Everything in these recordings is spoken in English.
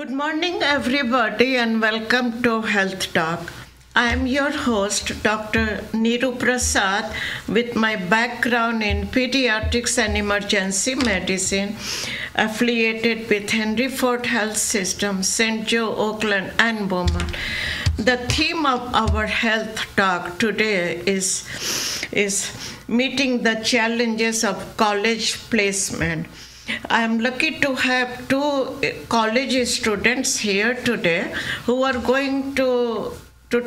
Good morning, everybody, and welcome to Health Talk. I am your host, Dr. Niru Prasad, with my background in pediatrics and emergency medicine, affiliated with Henry Ford Health System, St. Joe, Oakland, and Beaumont. The theme of our health talk today is meeting the challenges of college placement. I am lucky to have two college students here today who are going to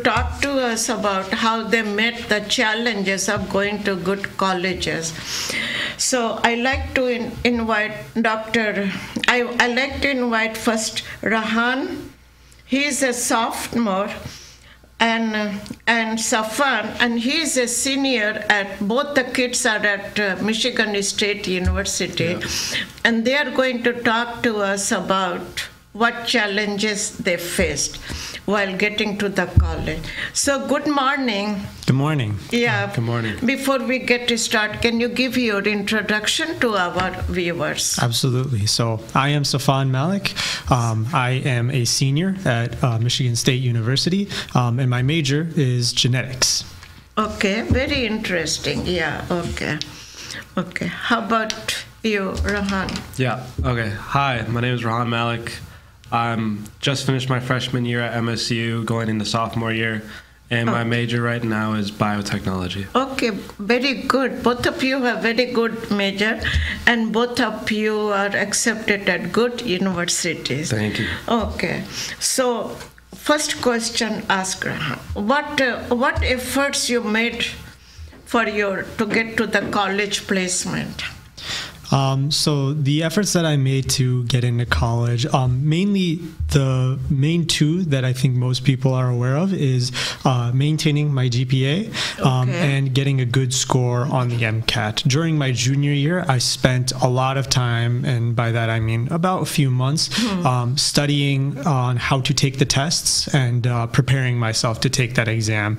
talk to us about how they met the challenges of going to good colleges. So I like to invite I like to invite first Raihan. He is a sophomore, and Safan, and he is a senior at, both the kids are at Michigan State University, and they are going to talk to us about what challenges they faced while getting to the college. So good morning. Good morning. Yeah. Good morning. Before we get to start, can you give your introduction to our viewers? Absolutely. So I am Safan Malik. I am a senior at Michigan State University, and my major is genetics. Okay, very interesting. Yeah, okay. How about you, Raihan? Yeah, okay. Hi, my name is Raihan Malik. I'm just finished my freshman year at MSU, going into sophomore year, and my major right now is biotechnology. Okay, very good. Both of you have very good major, and both of you are accepted at good universities. Thank you. Okay, so first question, ask Raihan. What efforts you made to get to the college placement? So the efforts that I made to get into college, mainly the main two that I think most people are aware of is maintaining my GPA and getting a good score on the MCAT. During my junior year, I spent a lot of time, and by that I mean about a few months, studying on how to take the tests and preparing myself to take that exam.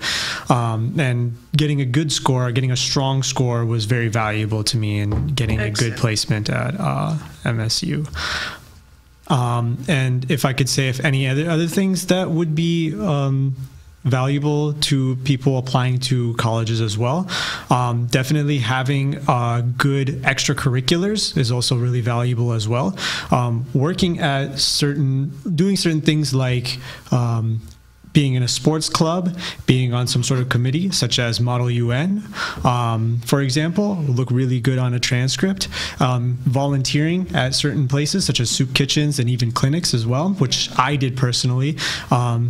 And getting a good score, getting a strong score was very valuable to me in getting a good placement at MSU. And if I could say, if any other things that would be valuable to people applying to colleges as well, definitely having good extracurriculars is also really valuable as well. Working at doing certain things like being in a sports club, being on some sort of committee, such as Model UN, for example, will look really good on a transcript. Volunteering at certain places, such as soup kitchens and even clinics as well, which I did personally,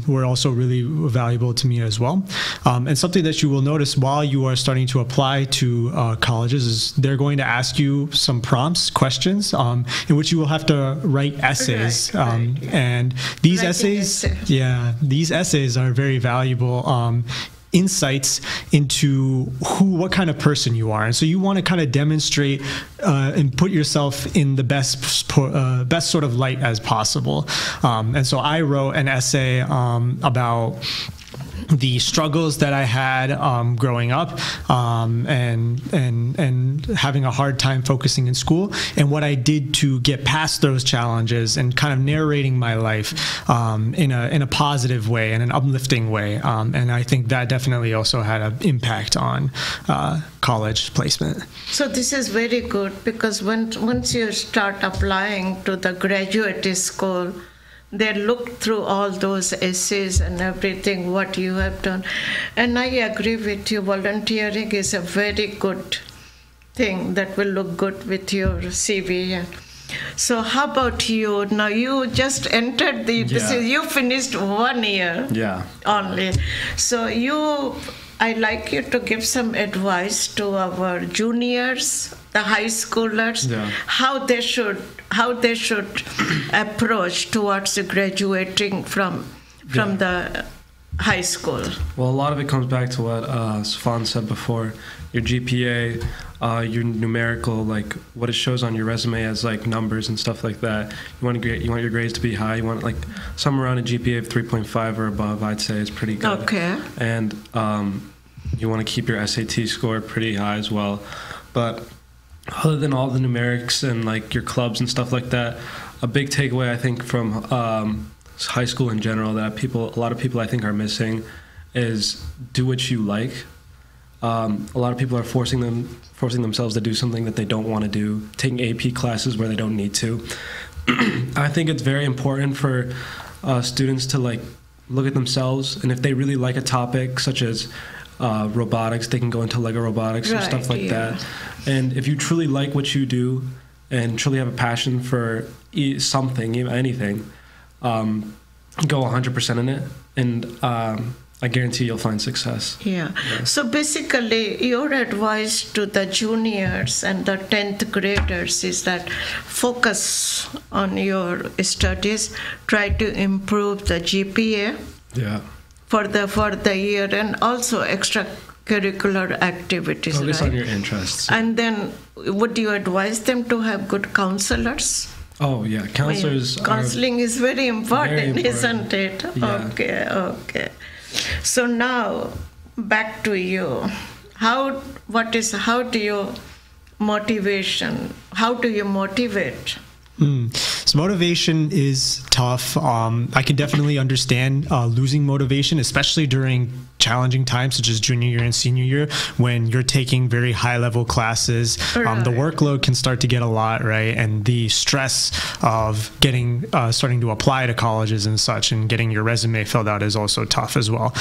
were also really valuable to me as well. And something that you will notice while you are starting to apply to colleges is they're going to ask you some prompts, questions, in which you will have to write essays. And these essays, these essays are very valuable insights into what kind of person you are, and so you want to kind of demonstrate and put yourself in the best sort of light as possible. And so I wrote an essay about the struggles that I had growing up, and having a hard time focusing in school, and what I did to get past those challenges, and kind of narrating my life in a positive way, in an uplifting way. And I think that definitely also had an impact on college placement. So this is very good, because once you start applying to the graduate school, they look through all those essays and everything, what you have done. And I agree with you, volunteering is a very good thing that will look good with your CV. So how about you? Now you just entered you finished 1 year only. So I'd like you to give some advice to our juniors, the high schoolers, how they should approach towards graduating from the high school. Well, a lot of it comes back to what Safan said before. Your GPA, your numerical, like what it shows on your resume as like numbers and stuff like that. You want your grades to be high. You want like somewhere around a GPA of 3.5 or above. I'd say is pretty good. Okay. And you want to keep your SAT score pretty high as well. But other than all the numerics and like your clubs and stuff like that, a big takeaway I think from high school in general that a lot of people I think are missing is do what you like. A lot of people are forcing themselves to do something that they don't want to do, taking AP classes where they don't need to. I think it's very important for students to like look at themselves, and if they really like a topic such as robotics, they can go into Lego robotics or stuff like that. And if you truly like what you do and truly have a passion for something, even anything, go 100% in it, and I guarantee you'll find success. Yeah. So basically, your advice to the juniors and the 10th graders is that focus on your studies, try to improve the GPA for the year, and also extracurricular activities. Focus on your interests. And then would you advise them to have good counselors? Oh, yeah. Counseling is very important, isn't it? Yeah. Okay. So now, back to you. How do you motivate? So motivation is tough. I can definitely understand losing motivation, especially during challenging times such as junior year and senior year when you're taking very high level classes. The workload can start to get a lot, right? And the stress of starting to apply to colleges and such and getting your resume filled out is also tough as well.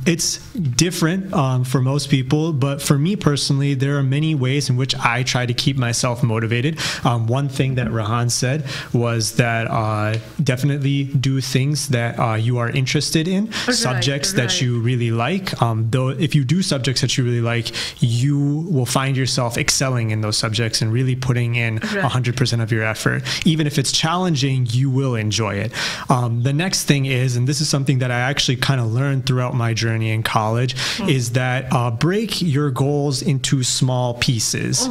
It's different for most people, but for me personally, there are many ways in which I try to keep myself motivated. One thing that Raihan said was that definitely do things that you are interested in, subjects that you really like. Though if you do subjects that you really like, you will find yourself excelling in those subjects and really putting in 100% of your effort. Even if it's challenging, you will enjoy it. The next thing is, and this is something that I actually kind of learned throughout my journey in college, is that break your goals into small pieces.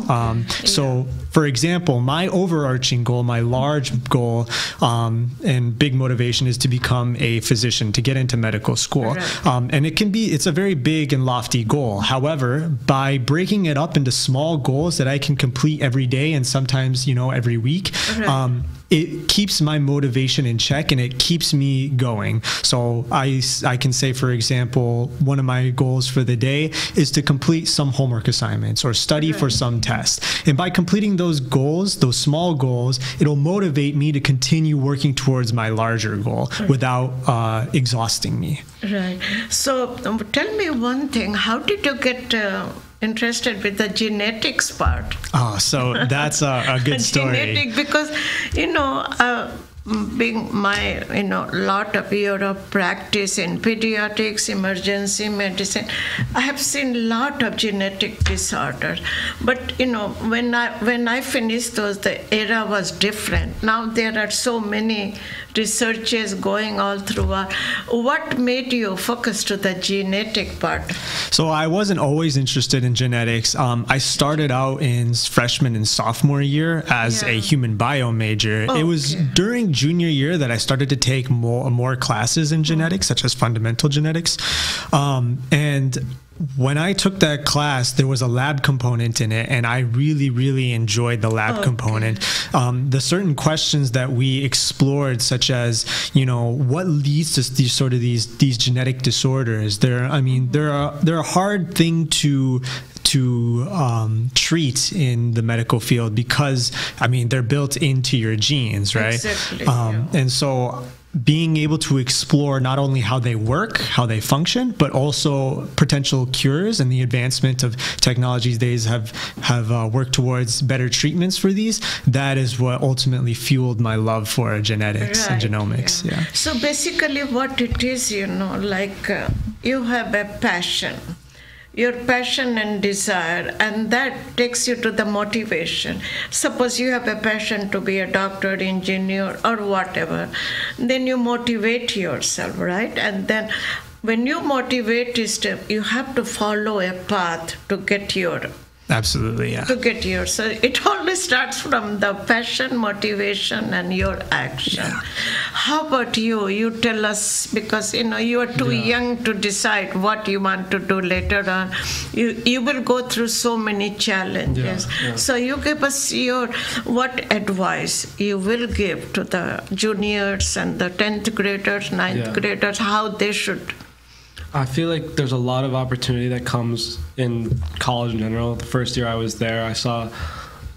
So for example, my overarching goal, my large goal and big motivation is to become a physician, to get into medical school. And it's a very big and lofty goal. However, by breaking it up into small goals that I can complete every day and sometimes, every week, it keeps my motivation in check and it keeps me going. So I can say, for example, one of my goals for the day is to complete some homework assignments or study for some test. And by completing those goals, those small goals, it'll motivate me to continue working towards my larger goal without exhausting me. Right. So tell me one thing, how did you get interested with the genetics part? So that's a good story. Genetic, because being my lot of year of practice in pediatrics, emergency medicine, I have seen a lot of genetic disorders. But when I finished those, the era was different. Now there are so many researches going all throughout. What made you focus to the genetic part? So I wasn't always interested in genetics. I started out in freshman and sophomore year as a human bio major. It was during junior year that I started to take more classes in genetics, such as fundamental genetics. And when I took that class, there was a lab component in it, and I really, really enjoyed the lab component. The certain questions that we explored, such as, what leads to these genetic disorders. They're a hard thing to treat in the medical field because, they're built into your genes, right? Exactly. And so being able to explore not only how they work, how they function, but also potential cures, and the advancement of technologies these have worked towards better treatments for these. That is what ultimately fueled my love for genetics and genomics. So basically what it is, you have a passion. Your passion and desire, and that takes you to the motivation. Suppose you have a passion to be a doctor, engineer, or whatever, then you motivate yourself, right? And then when you motivate yourself, you have to follow a path to get your Absolutely, yeah. To get yours. So it only starts from the passion, motivation, and your action. Yeah. How about you? You tell us, because you are too young to decide what you want to do later on. You will go through so many challenges. Yeah. So you give us what advice you will give to the juniors and the 10th graders, 9th graders, how they should. I feel like there's a lot of opportunity that comes in college in general. The first year I was there, I saw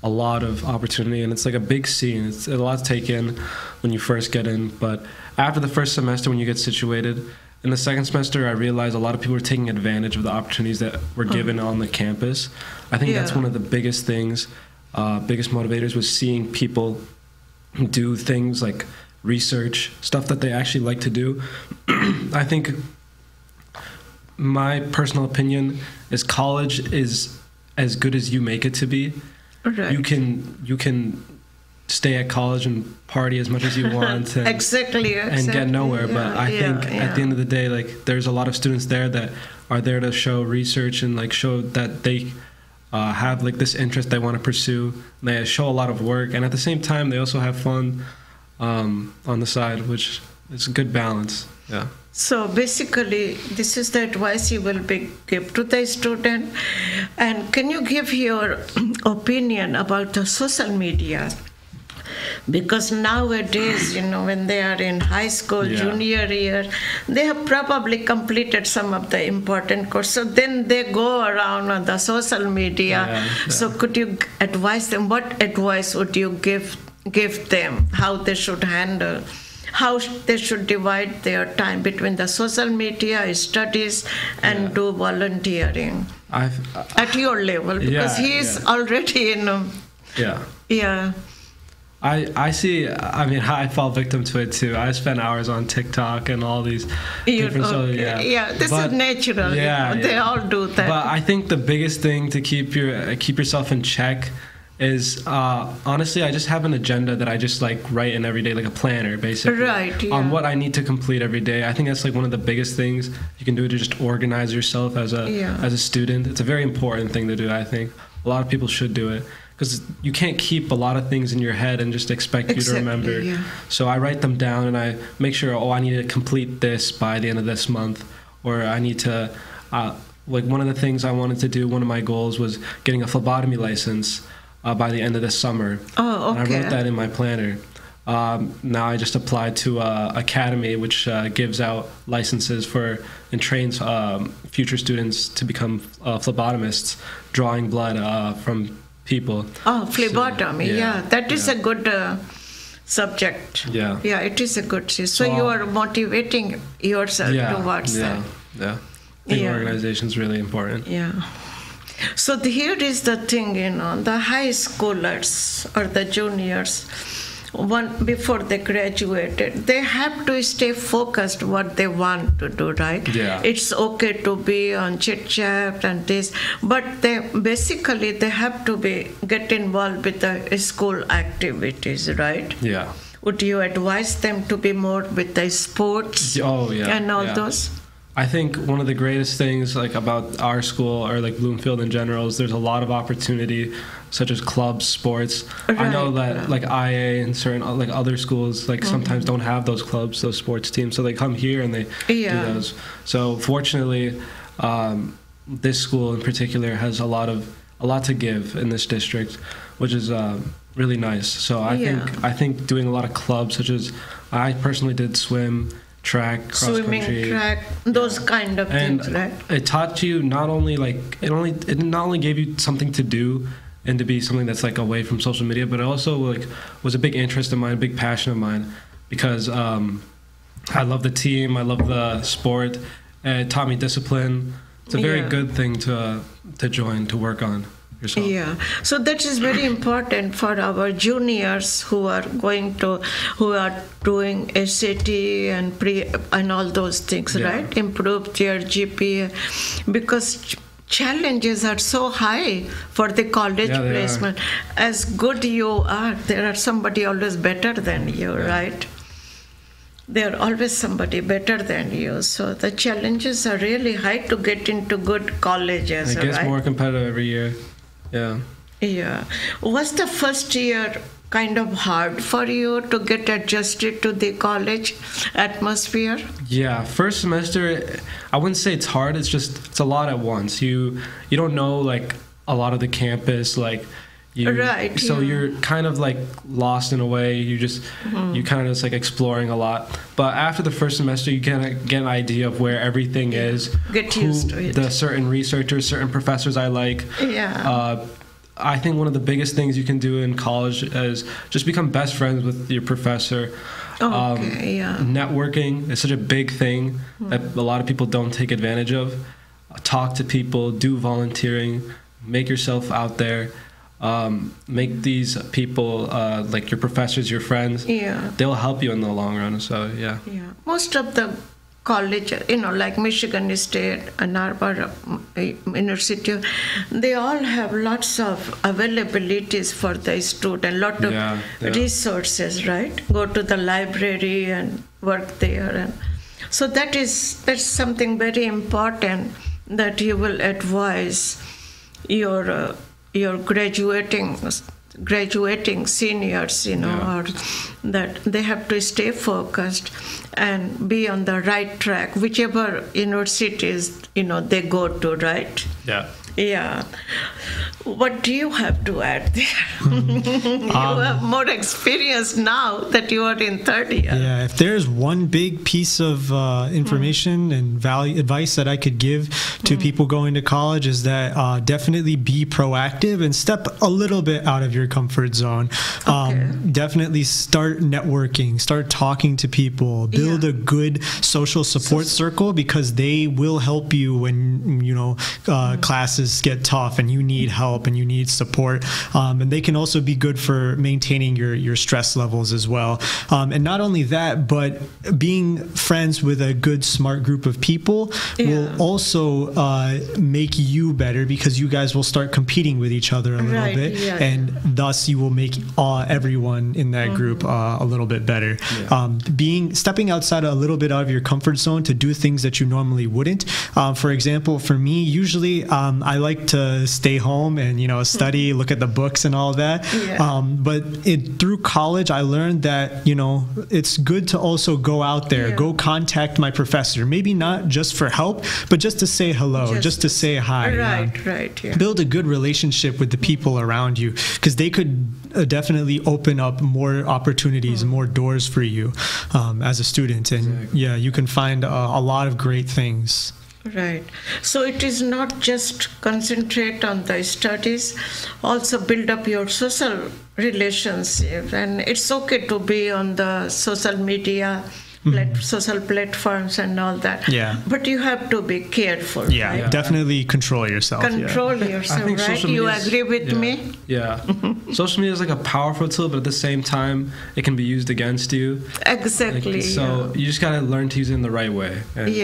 a lot of opportunity, and it's like a big scene. It's a lot to take in when you first get in. But after the first semester, when you get situated, in the second semester, I realized a lot of people were taking advantage of the opportunities that were given on the campus. I think that's one of the biggest things, biggest motivators, was seeing people do things like research, stuff that they actually like to do. I think my personal opinion is college is as good as you make it to be. Right. You can stay at college and party as much as you want and, exactly. and get nowhere. But I think at the end of the day, like, there's a lot of students there that are there to show research and like show that they have like this interest they want to pursue. They show a lot of work, and at the same time they also have fun on the side, which is a good balance. Yeah. So basically, this is the advice you will give to the student. And can you give your opinion about the social media? Because nowadays, when they are in high school, junior year, they have probably completed some of the important courses. So then they go around on the social media. So could you advise them? What advice would you give them? How they should handle? How they should divide their time between the social media, studies, and do volunteering at your level? Because he is already in. Yeah. I see. I mean, I fall victim to it too. I spend hours on TikTok and all these different social. Yeah, this is natural. They all do that. But I think the biggest thing to keep yourself in check is honestly, I just have an agenda that I just like write in every day, like a planner, basically, on what I need to complete every day. I think that's like one of the biggest things you can do to just organize yourself as a student. It's a very important thing to do. I think a lot of people should do it, because you can't keep a lot of things in your head and just expect you to remember. So I write them down and I make sure, I need to complete this by the end of this month, or I need to, like, one of the things I wanted to do, one of my goals was getting a phlebotomy license by the end of this summer. Oh, okay. And I wrote that in my planner. Now I just applied to Academy, which gives out licenses and trains future students to become phlebotomists, drawing blood from people. Oh, phlebotomy, that is a good subject. Yeah, it is a good. So you are motivating yourself towards that. Yeah, I think organization is really important. Yeah. So here is the thing, the high schoolers or the juniors, before they graduated, they have to stay focused what they want to do, right? Yeah. It's okay to be on chit chat and this, but they have to get involved with the school activities, right? Yeah. Would you advise them to be more with the sports? And all those? I think one of the greatest things like about our school, or like Bloomfield in general, is there's a lot of opportunity, such as clubs, sports. I know that like IA and certain like other schools like sometimes don't have those clubs, those sports teams, so they come here and they do those. So fortunately, this school in particular has a lot to give in this district, which is really nice. So I think doing a lot of clubs, such as I personally did swim, track, cross swimming, country, track, those kind of things, right? It taught you not only gave you something to do and to be something that's like away from social media, but it also like was a big interest of mine, a big passion of mine, because I love the team, I love the sport, and it taught me discipline. It's a very good thing to join, to work on yourself. Yeah, so that is very important for our juniors who are doing SAT and and all those things, right? Improve their GPA, because challenges are so high for the college placement. As good you are, there are somebody always better than you, right? There are always somebody better than you. So the challenges are really high to get into good colleges. It gets more competitive every year. Yeah. Yeah. Was the first year kind of hard for you to get adjusted to the college atmosphere? Yeah, first semester, I wouldn't say it's hard. It's a lot at once. You don't know like a lot of the campus, like right. So you're kind of like lost in a way. You kind of just like exploring a lot. But after the first semester, you kind of get an idea of where everything is. Get used to it. The certain researchers, certain professors I like. Yeah. I think one of the biggest things you can do in college is just become best friends with your professor. Networking is such a big thing that a lot of people don't take advantage of. Talk to people, do volunteering, make yourself out there. Make these people like your professors, your friends. Yeah. They'll help you in the long run. So yeah. Yeah. Most of the college, like Michigan State, Ann Arbor University, they all have lots of availabilities for the student, lot of resources, right? Go to the library and work there, and so that's something very important that you will advise your graduating seniors, or that they have to stay focused and be on the right track, whichever universities, they go to, right? Yeah. Yeah. What do you have to add there? You have more experience now that you are in third year. Yeah, if there's one big piece of information and advice that I could give to people going to college is that definitely be proactive and step a little bit out of your comfort zone. Definitely start networking, start talking to people, build a good social support circle, because they will help you when, classes get tough and you need help and you need support, and they can also be good for maintaining your stress levels as well, and not only that, but being friends with a good smart group of people will also make you better, because you guys will start competing with each other a little bit, and thus you will make everyone in that group a little bit better. Stepping outside a little bit out of your comfort zone to do things that you normally wouldn't. For example, for me, usually I like to stay home and study, look at the books and all that. But through college, I learned that it's good to also go out there, go contact my professor. Maybe not just for help, but just to say hello, just to say hi. Right. Yeah. Build a good relationship with the people around you, because they could definitely open up more opportunities, more doors for you as a student, and you can find a lot of great things. Right. So it is not just concentrate on the studies, also build up your social relationship. And it's okay to be on the social media, social platforms and all that. Yeah. But you have to be careful. Yeah, right? Definitely control yourself. Control yourself, right? You agree with me? Yeah. Social media is like a powerful tool, but at the same time, it can be used against you. Exactly. So you just got to learn to use it in the right way. And,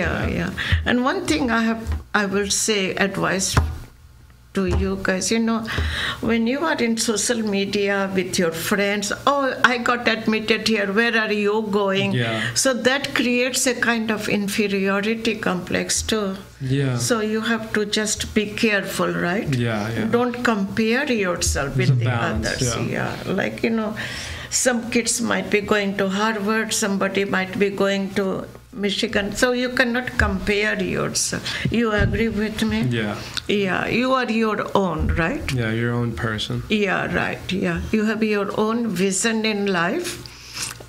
And one thing I will say, advice to you guys, when you are in social media with your friends, I got admitted here, where are you going? So that creates a kind of inferiority complex too. So you have to just be careful, right? Don't compare yourself with the others. Like, some kids might be going to Harvard, somebody might be going to Michigan, so you cannot compare yourself. You agree with me? Yeah, you are your own, right? Yeah, your own person. Yeah, right. Yeah, you have your own vision in life,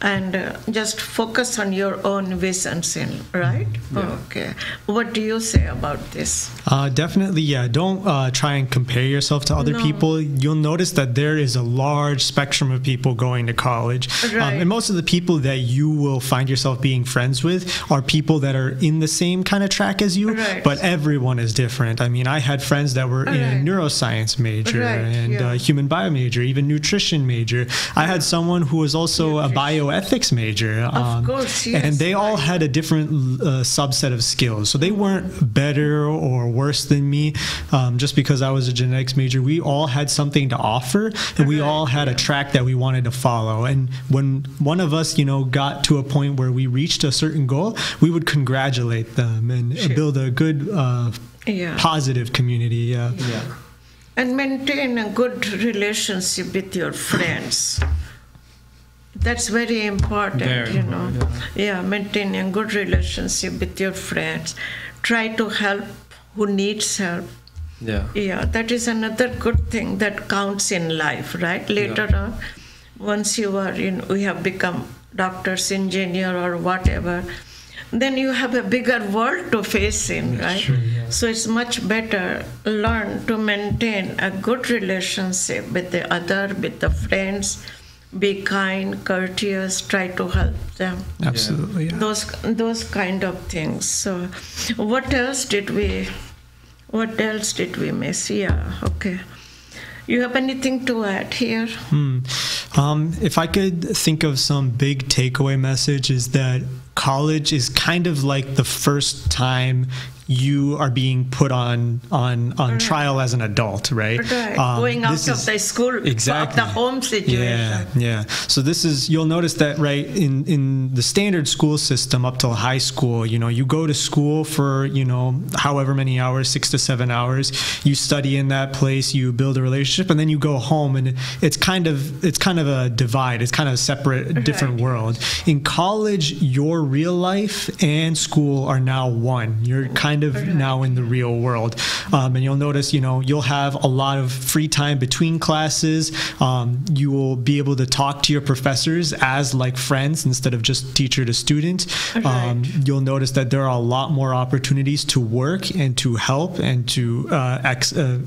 and just focus on your own visions right? Okay. What do you say about this? Definitely, don't try and compare yourself to other people. You'll notice that there is a large spectrum of people going to college. And most of the people that you will find yourself being friends with are people that are in the same kind of track as you, but everyone is different. I mean, I had friends that were in neuroscience major and human bio major, even nutrition major. I had someone who was also a bioethics major. Of course, yes. And they all had a different subset of skills. So they weren't better or worse than me just because I was a genetics major. We all had something to offer, and we all had a track that we wanted to follow. And when one of us, got to a point where we reached a certain goal, we would congratulate them and build a good, positive community. And maintain a good relationship with your friends. That's very important, Very important, Yeah, maintain a good relationship with your friends. Try to help who needs help. Yeah, that is another good thing that counts in life, right? Later on, once you are we have become doctors, engineer, or whatever, then you have a bigger world to face in, right? True, yeah. So it's much better learn to maintain a good relationship with the other, with the friends. Be kind, courteous, try to help them. Absolutely. Yeah. Those kind of things. So what else did we miss? Yeah, okay. You have anything to add here? If I could think of some big takeaway message, is that college is kind of like the first time you are being put on trial as an adult, right? Going out of the school, exactly. of the home situation. Yeah. So you'll notice that, right, in the standard school system up till high school, you go to school for, however many hours, 6 to 7 hours, you study in that place, you build a relationship, and then you go home, and it's kind of a divide. It's kind of a separate, different world. In college, your real life and school are now one. You're kind of now in the real world, and you'll notice you'll have a lot of free time between classes. You will be able to talk to your professors as like friends instead of just teacher to student. You'll notice that there are a lot more opportunities to work and to help and to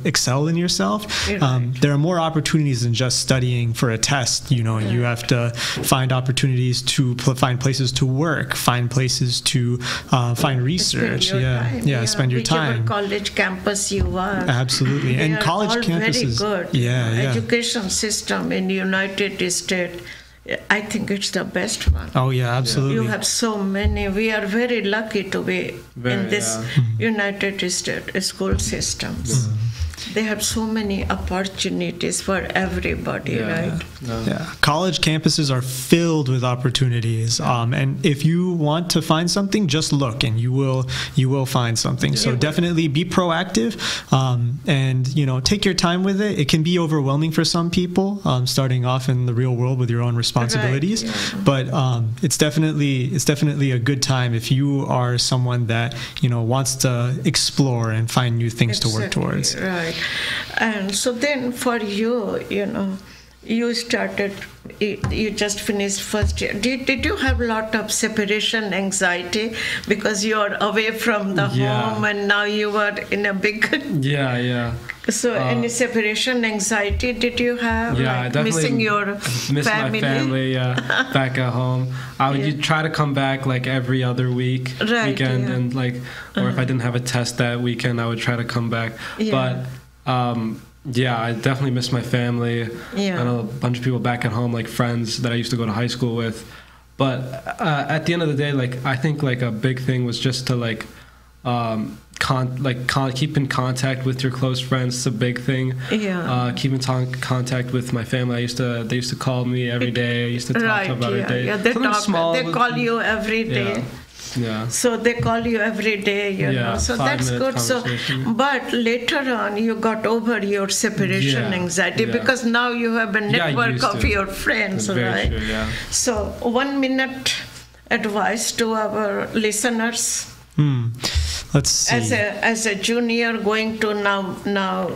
excel in yourself. There are more opportunities than just studying for a test. You have to find opportunities to find places to work, find places to find research. Spend your time. Whichever college campus you are. Absolutely. They and college all campuses. Very good. Education system in the United States, I think it's the best one. Oh yeah, absolutely. You have so many. We are very lucky to be in this United States school systems. They have so many opportunities for everybody, right? College campuses are filled with opportunities, and if you want to find something, just look, and you will find something. So definitely be proactive, and take your time with it. It can be overwhelming for some people, starting off in the real world with your own responsibilities, but it's definitely a good time if you are someone that wants to explore and find new things to work towards. Right. And so then for you, you started, you just finished first year. Did you have a lot of separation anxiety because you're away from the home and now you were in a big... So any separation anxiety did you have? Yeah, I definitely missing your family? My family, back at home. I would try to come back like every other weekend, and or if I didn't have a test that weekend, I would try to come back. But I definitely miss my family. I know a bunch of people back at home, like friends that I used to go to high school with. But at the end of the day, I think a big thing was just to keep in contact with your close friends. It's a big thing. Keep in contact with my family. They used to call me every day. I used to talk to them every day. They call you every day. So they call you every day, So that's good. So, but later on, you got over your separation anxiety because now you have a network of your friends, right? True, So 1 minute advice to our listeners. Let's see. As a junior going to now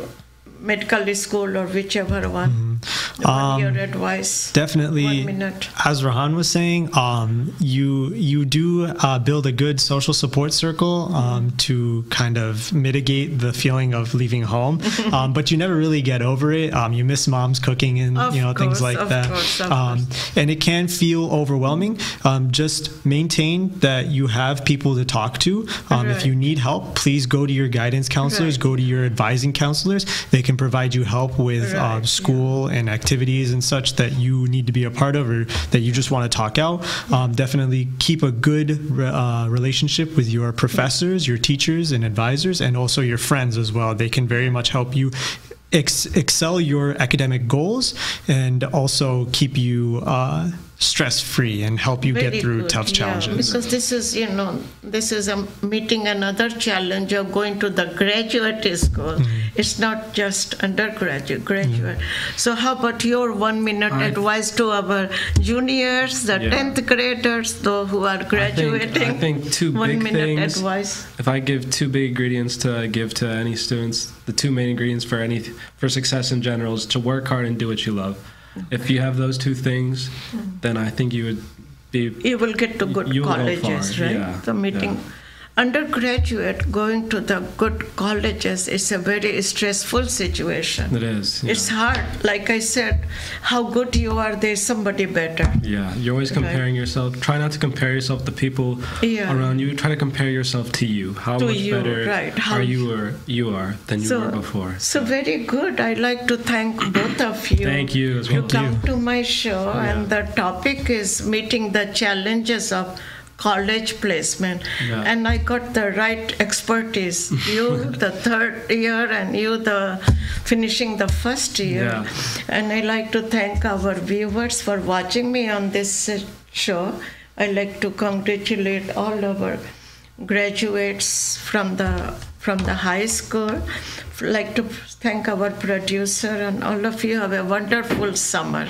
medical school or whichever one. Your advice. Definitely. 1 minute. As Raihan was saying, you do build a good social support circle to kind of mitigate the feeling of leaving home, but you never really get over it. You miss mom's cooking and things like that. And it can feel overwhelming. Just maintain that you have people to talk to. If you need help, please go to your guidance counselors, go to your advising counselors. They can provide you help with school and activities and such that you need to be a part of or that you just want to talk out. Definitely keep a good relationship with your professors, your teachers and advisors, and also your friends as well. They can very much help you excel your academic goals and also keep you stress-free and help you Very get through good, tough yeah, challenges. because this is meeting another challenge of going to the graduate school. It's not just undergraduate, graduate. So how about your 1 minute advice to our juniors, the 10th graders, those who are graduating? I think two 1 big minute things. advice. If I give two big ingredients to give to any students, the two main ingredients for success in general is to work hard and do what you love. If you have those two things, then I think you would be. You will get to good you'll go colleges, far, right? yeah, The meeting. Undergraduate going to the good colleges is a very stressful situation. It is. It's hard. Like I said, how good you are, there's somebody better. Yeah, you're always comparing yourself. Try not to compare yourself to people around you. Try to compare yourself to you. How To much you, better right. How are you are than you were before. So very good. I'd like to thank both of you. Thank you as well. You come to my show, and the topic is meeting the challenges of college placement, and I got the right expertise. You the third year, and you the finishing the first year. And I like to thank our viewers for watching me on this show. I like to congratulate all our graduates from the high school. Like to thank our producer, and all of you have a wonderful summer.